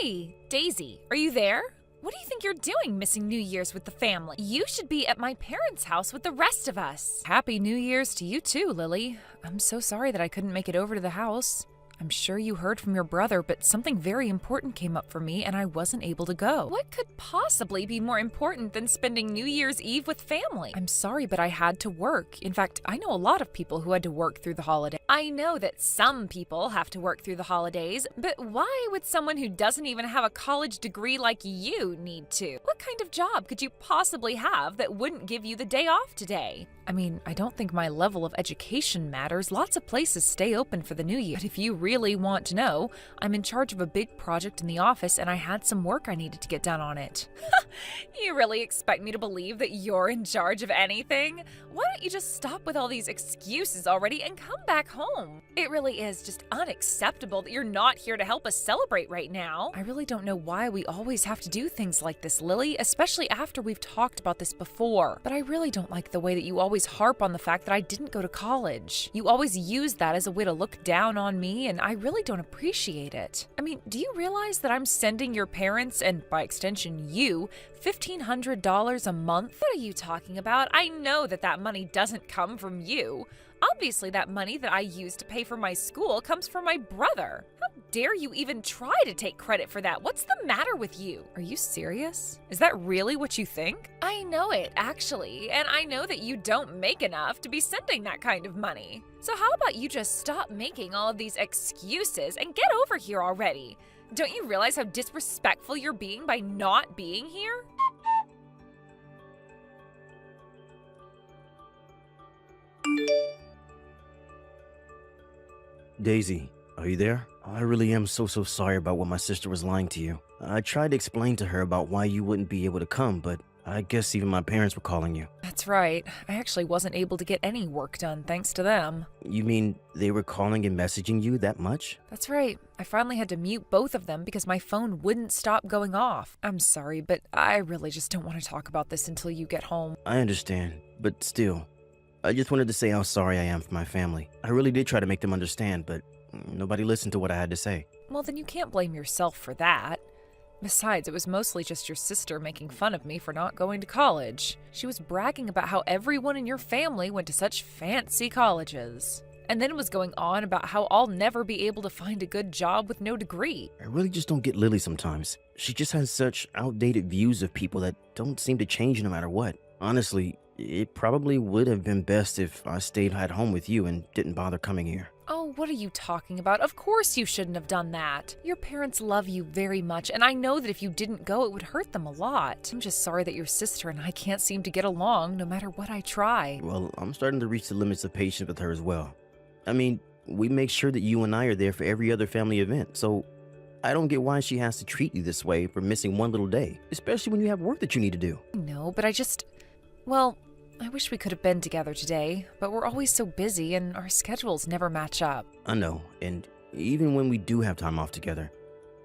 Hey, Daisy, are you there? What do you think you're doing missing New Year's with the family? You should be at my parents' house with the rest of us. Happy New Year's to you too, Lily. I'm so sorry that I couldn't make it over to the house. I'm sure you heard from your brother, but something very important came up for me and I wasn't able to go. What could possibly be more important than spending New Year's Eve with family? I'm sorry, but I had to work. In fact, I know a lot of people who had to work through the holiday. I know that some people have to work through the holidays, but why would someone who doesn't even have a college degree like you need to? What kind of job could you possibly have that wouldn't give you the day off today? I mean, I don't think my level of education matters. Lots of places stay open for the new year. But if you really want to know, I'm in charge of a big project in the office and I had some work I needed to get done on it. You really expect me to believe that you're in charge of anything? Why don't you just stop with all these excuses already and come back home? It really is just unacceptable that you're not here to help us celebrate right now. I really don't know why we always have to do things like this, Lily, especially after we've talked about this before. But I really don't like the way that you always harp on the fact that I didn't go to college. You always use that as a way to look down on me, and I really don't appreciate it. I mean, do you realize that I'm sending your parents, and by extension you, $1,500 a month? What are you talking about? I know that that money doesn't come from you. Obviously, that money that I use to pay for my school comes from my brother. How dare you even try to take credit for that? What's the matter with you? Are you serious? Is that really what you think? I know it, actually, and I know that you don't make enough to be sending that kind of money. So how about you just stop making all of these excuses and get over here already? Don't you realize how disrespectful you're being by not being here? Daisy, are you there? I really am so sorry about what my sister was lying to you. I tried to explain to her about why you wouldn't be able to come, but I guess even my parents were calling you. That's right. I actually wasn't able to get any work done thanks to them. You mean they were calling and messaging you that much? That's right. I finally had to mute both of them because my phone wouldn't stop going off. I'm sorry, but I really just don't want to talk about this until you get home. I understand, but still, I just wanted to say how sorry I am for my family. I really did try to make them understand, but nobody listened to what I had to say. Well, then you can't blame yourself for that. Besides, it was mostly just your sister making fun of me for not going to college. She was bragging about how everyone in your family went to such fancy colleges. And then was going on about how I'll never be able to find a good job with no degree. I really just don't get Lily sometimes. She just has such outdated views of people that don't seem to change no matter what. Honestly, it probably would have been best if I stayed at home with you and didn't bother coming here. Oh, what are you talking about? Of course you shouldn't have done that. Your parents love you very much, and I know that if you didn't go, it would hurt them a lot. I'm just sorry that your sister and I can't seem to get along no matter what I try. Well, I'm starting to reach the limits of patience with her as well. I mean, we make sure that you and I are there for every other family event, so I don't get why she has to treat you this way for missing one little day, especially when you have work that you need to do. No, but well, I wish we could have been together today, but we're always so busy and our schedules never match up. I know, and even when we do have time off together,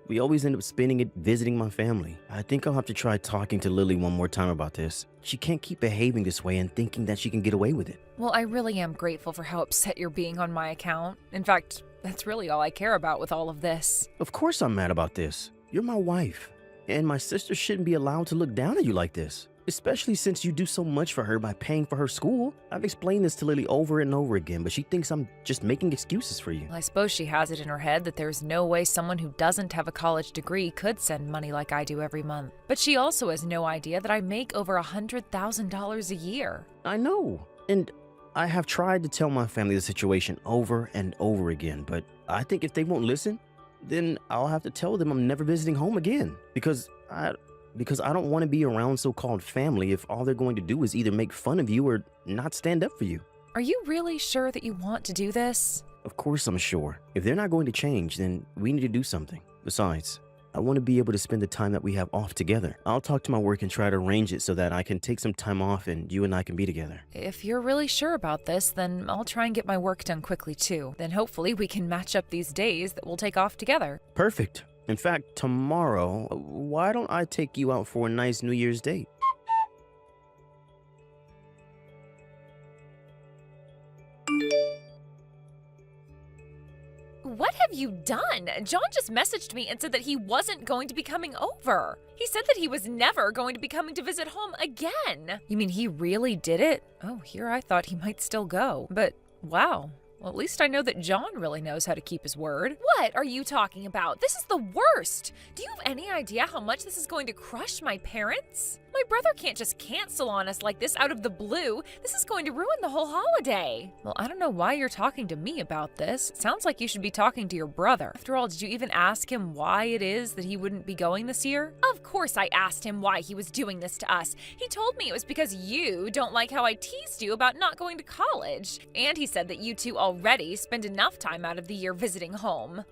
we always end up spending it visiting my family. I think I'll have to try talking to Lily one more time about this. She can't keep behaving this way and thinking that she can get away with it. Well, I really am grateful for how upset you're being on my account. In fact, that's really all I care about with all of this. Of course I'm mad about this. You're my wife, and my sister shouldn't be allowed to look down at you like this. Especially since you do so much for her by paying for her school. I've explained this to Lily over and over again, but she thinks I'm just making excuses for you. Well, I suppose she has it in her head that there's no way someone who doesn't have a college degree could send money like I do every month. But she also has no idea that I make over $100,000 a year. I know, and I have tried to tell my family the situation over and over again, but I think if they won't listen, then I'll have to tell them I'm never visiting home again, because I don't want to be around so-called family if all they're going to do is either make fun of you or not stand up for you. Are you really sure that you want to do this? Of course I'm sure. If they're not going to change, then we need to do something. Besides, I want to be able to spend the time that we have off together. I'll talk to my work and try to arrange it so that I can take some time off and you and I can be together. If you're really sure about this, then I'll try and get my work done quickly too. Then hopefully we can match up these days that we'll take off together. Perfect. In fact, tomorrow, why don't I take you out for a nice New Year's date? What have you done? John just messaged me and said that he wasn't going to be coming over. He said that he was never going to be coming to visit home again. You mean he really did it? Oh, here I thought he might still go. But wow. Well, at least I know that John really knows how to keep his word. What are you talking about? This is the worst. Do you have any idea how much this is going to crush my parents? My brother can't just cancel on us like this out of the blue. This is going to ruin the whole holiday. Well, I don't know why you're talking to me about this. It sounds like you should be talking to your brother. After all, did you even ask him why it is that he wouldn't be going this year? Of course I asked him why he was doing this to us. He told me it was because you don't like how I teased you about not going to college. And he said that you two already spend enough time out of the year visiting home.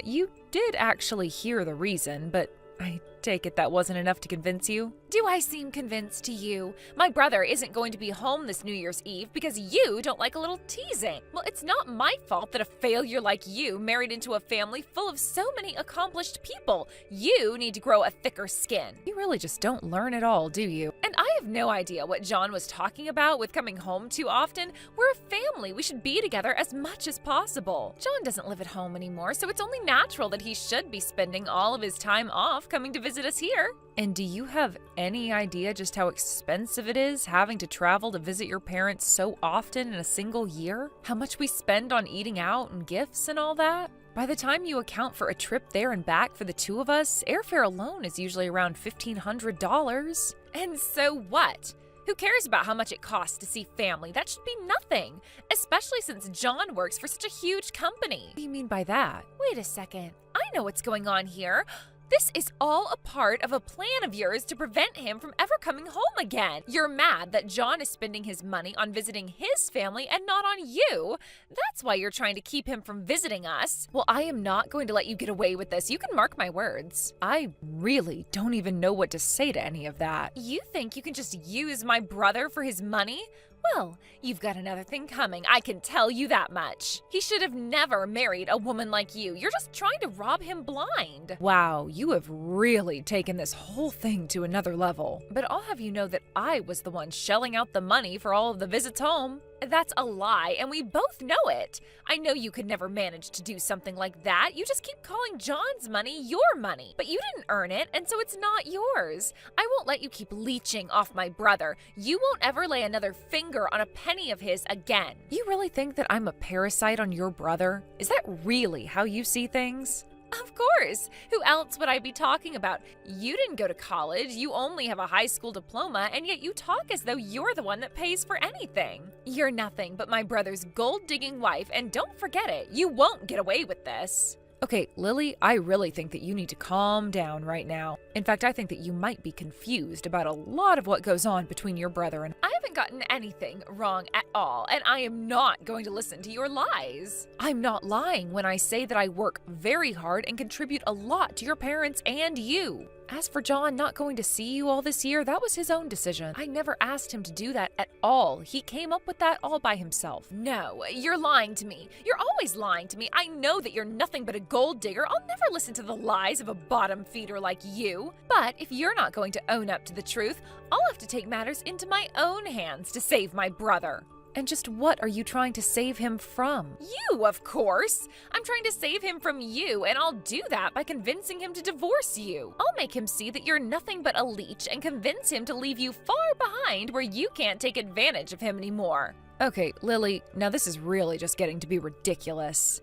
You did actually hear the reason, but I take it that wasn't enough to convince you? Do I seem convinced to you? My brother isn't going to be home this New Year's Eve because you don't like a little teasing. Well, it's not my fault that a failure like you married into a family full of so many accomplished people. You need to grow a thicker skin. You really just don't learn at all, do you? And I have no idea what John was talking about with coming home too often. We're a family. We should be together as much as possible. John doesn't live at home anymore, so it's only natural that he should be spending all of his time off coming to visit us here. And do you have any idea just how expensive it is having to travel to visit your parents so often in a single year? How much we spend on eating out and gifts and all that? By the time you account for a trip there and back for the two of us, airfare alone is usually around $1,500. And so what? Who cares about how much it costs to see family? That should be nothing, especially since John works for such a huge company. What do you mean by that? Wait a second. I know what's going on here. This is all a part of a plan of yours to prevent him from ever coming home again. You're mad that John is spending his money on visiting his family and not on you. That's why you're trying to keep him from visiting us. Well, I am not going to let you get away with this. You can mark my words. I really don't even know what to say to any of that. You think you can just use my brother for his money? Well, you've got another thing coming, I can tell you that much. He should have never married a woman like you. You're just trying to rob him blind. Wow, you have really taken this whole thing to another level. But I'll have you know that I was the one shelling out the money for all of the visits home. That's a lie, and we both know it. I know you could never manage to do something like that. You just keep calling John's money your money. But you didn't earn it, and so it's not yours. I won't let you keep leeching off my brother. You won't ever lay another finger on a penny of his again. You really think that I'm a parasite on your brother? Is that really how you see things? Of course. Who else would I be talking about? You didn't go to college, you only have a high school diploma, and yet you talk as though you're the one that pays for anything. You're nothing but my brother's gold-digging wife, and don't forget it, you won't get away with this. Okay, Lily, I really think that you need to calm down right now. In fact, I think that you might be confused about a lot of what goes on between your brother and I haven't gotten anything wrong at all, and I am not going to listen to your lies. I'm not lying when I say that I work very hard and contribute a lot to your parents and you. As for John not going to see you all this year, that was his own decision. I never asked him to do that at all. He came up with that all by himself. No, you're lying to me. You're always lying to me. I know that you're nothing but a gold digger. I'll never listen to the lies of a bottom feeder like you. But if you're not going to own up to the truth, I'll have to take matters into my own hands to save my brother. And just what are you trying to save him from? You, of course! I'm trying to save him from you, and I'll do that by convincing him to divorce you. I'll make him see that you're nothing but a leech and convince him to leave you far behind where you can't take advantage of him anymore. Okay, Lily, now this is really just getting to be ridiculous.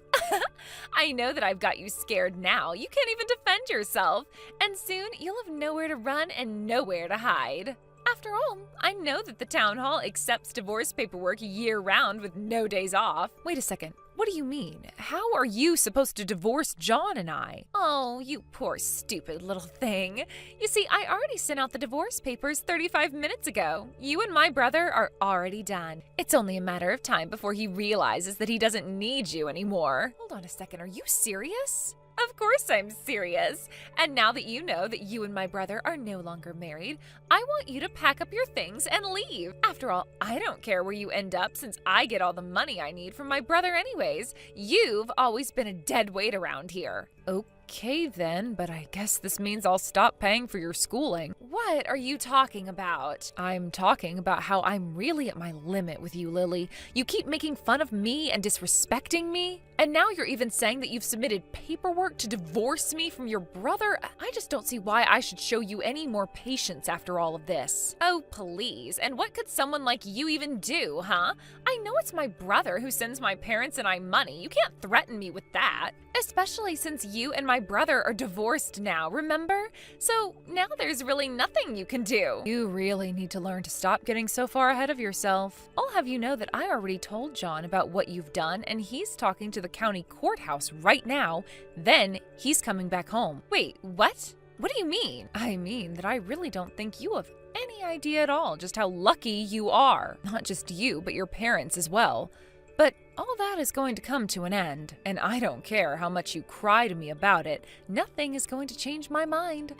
I know that I've got you scared now. You can't even defend yourself. And soon you'll have nowhere to run and nowhere to hide. After all, I know that the town hall accepts divorce paperwork year-round with no days off. Wait a second. What do you mean? How are you supposed to divorce John and I? Oh, you poor stupid little thing. You see, I already sent out the divorce papers 35 minutes ago. You and my brother are already done. It's only a matter of time before he realizes that he doesn't need you anymore. Hold on a second, are you serious? Of course I'm serious. And now that you know that you and my brother are no longer married, I want you to pack up your things and leave. After all, I don't care where you end up since I get all the money I need from my brother anyways. You've always been a dead weight around here. Okay then, but I guess this means I'll stop paying for your schooling. What are you talking about? I'm talking about how I'm really at my limit with you, Lily. You keep making fun of me and disrespecting me, and now you're even saying that you've submitted paperwork to divorce me from your brother. I just don't see why I should show you any more patience after all of this. Oh, please. And what could someone like you even do, huh? I know it's my brother who sends my parents and I money. You can't threaten me with that. Especially since you and my brother are divorced now, remember? So now there's really nothing you can do. You really need to learn to stop getting so far ahead of yourself. I'll have you know that I already told John about what you've done, and he's talking to the county courthouse right now. Then he's coming back home. Wait, what? What do you mean? I mean that I really don't think you have any idea at all just how lucky you are. Not just you, but your parents as well. But all that is going to come to an end, and I don't care how much you cry to me about it. Nothing is going to change my mind.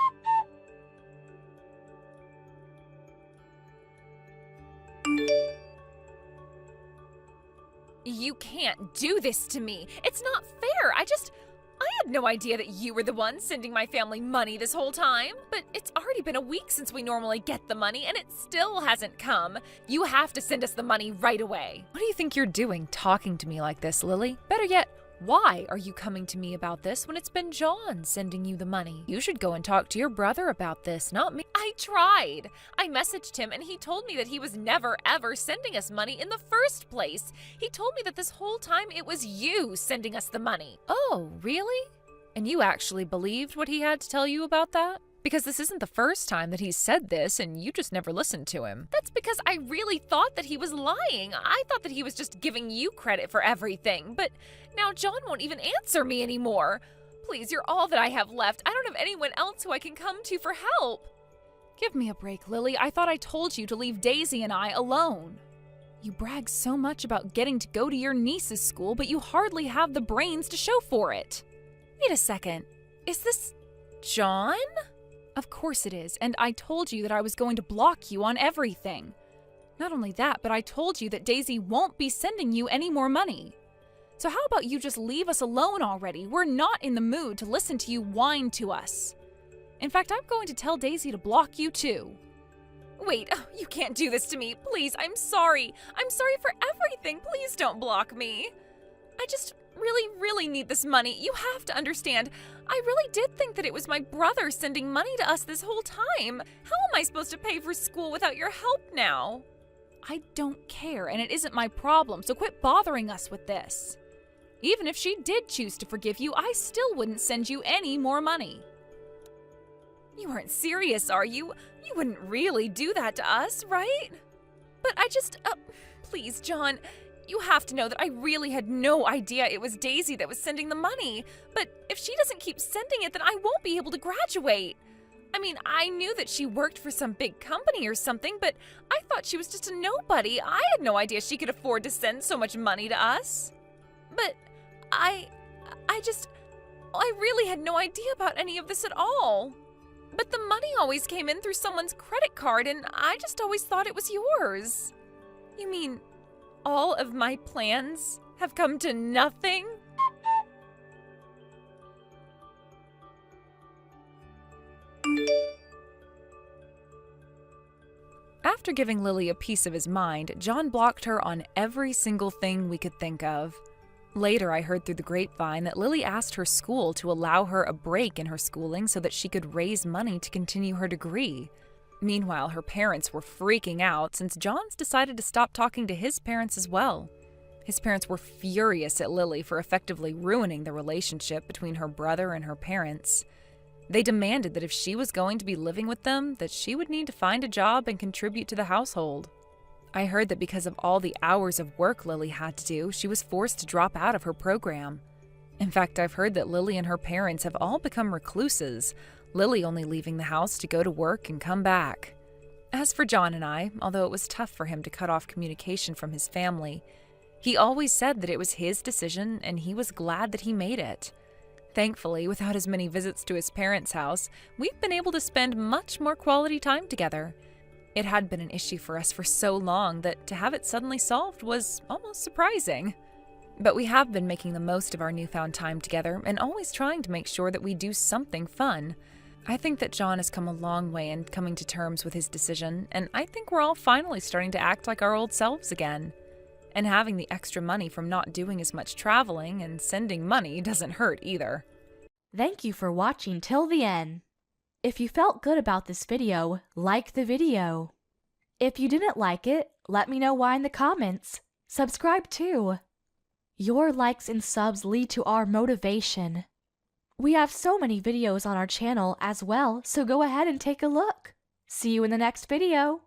You can't do this to me. It's not fair. I had no idea that you were the one sending my family money this whole time. But it's already been a week since we normally get the money, and it still hasn't come. You have to send us the money right away. What do you think you're doing talking to me like this, Lily? Better yet, why are you coming to me about this when it's been John sending you the money? You should go and talk to your brother about this, not me. I tried. I messaged him and he told me that he was never ever sending us money in the first place. He told me that this whole time it was you sending us the money. Oh, really? And you actually believed what he had to tell you about that? Because this isn't the first time that he's said this and you just never listened to him. That's because I really thought that he was lying. I thought that he was just giving you credit for everything. But now John won't even answer me anymore. Please, you're all that I have left. I don't have anyone else who I can come to for help. Give me a break, Lily. I thought I told you to leave Daisy and I alone. You brag so much about getting to go to your niece's school, but you hardly have the brains to show for it. Wait a second. Is this John? Of course it is, and I told you that I was going to block you on everything. Not only that, but I told you that Daisy won't be sending you any more money. So how about you just leave us alone already? We're not in the mood to listen to you whine to us. In fact, I'm going to tell Daisy to block you too. Wait, you can't do this to me. Please, I'm sorry. I'm sorry for everything. Please don't block me. I just really need this money. You have to understand. I really did think that it was my brother sending money to us this whole time. How am I supposed to pay for school without your help now? I don't care, and it isn't my problem, so quit bothering us with this. Even if she did choose to forgive you, I still wouldn't send you any more money. You aren't serious, are you? You wouldn't really do that to us, right? But please, John, you have to know that I really had no idea it was Daisy that was sending the money. But if she doesn't keep sending it, then I won't be able to graduate. I mean, I knew that she worked for some big company or something, but I thought she was just a nobody. I had no idea she could afford to send so much money to us. But I really had no idea about any of this at all. But the money always came in through someone's credit card, and I just always thought it was yours. You mean all of my plans have come to nothing? After giving Lily a piece of his mind, John blocked her on every single thing we could think of. Later, I heard through the grapevine that Lily asked her school to allow her a break in her schooling so that she could raise money to continue her degree. Meanwhile, her parents were freaking out since John's decided to stop talking to his parents as well. His parents were furious at Lily for effectively ruining the relationship between her brother and her parents. They demanded that if she was going to be living with them, that she would need to find a job and contribute to the household. I heard that because of all the hours of work Lily had to do, she was forced to drop out of her program. In fact, I've heard that Lily and her parents have all become recluses, Lily only leaving the house to go to work and come back. As for John and I, although it was tough for him to cut off communication from his family, he always said that it was his decision and he was glad that he made it. Thankfully, without as many visits to his parents' house, we've been able to spend much more quality time together. It had been an issue for us for so long that to have it suddenly solved was almost surprising. But we have been making the most of our newfound time together and always trying to make sure that we do something fun. I think that John has come a long way in coming to terms with his decision, and I think we're all finally starting to act like our old selves again. And having the extra money from not doing as much traveling and sending money doesn't hurt either. Thank you for watching till the end. If you felt good about this video, like the video. If you didn't like it, let me know why in the comments. Subscribe too. Your likes and subs lead to our motivation. We have so many videos on our channel as well, so go ahead and take a look. See you in the next video.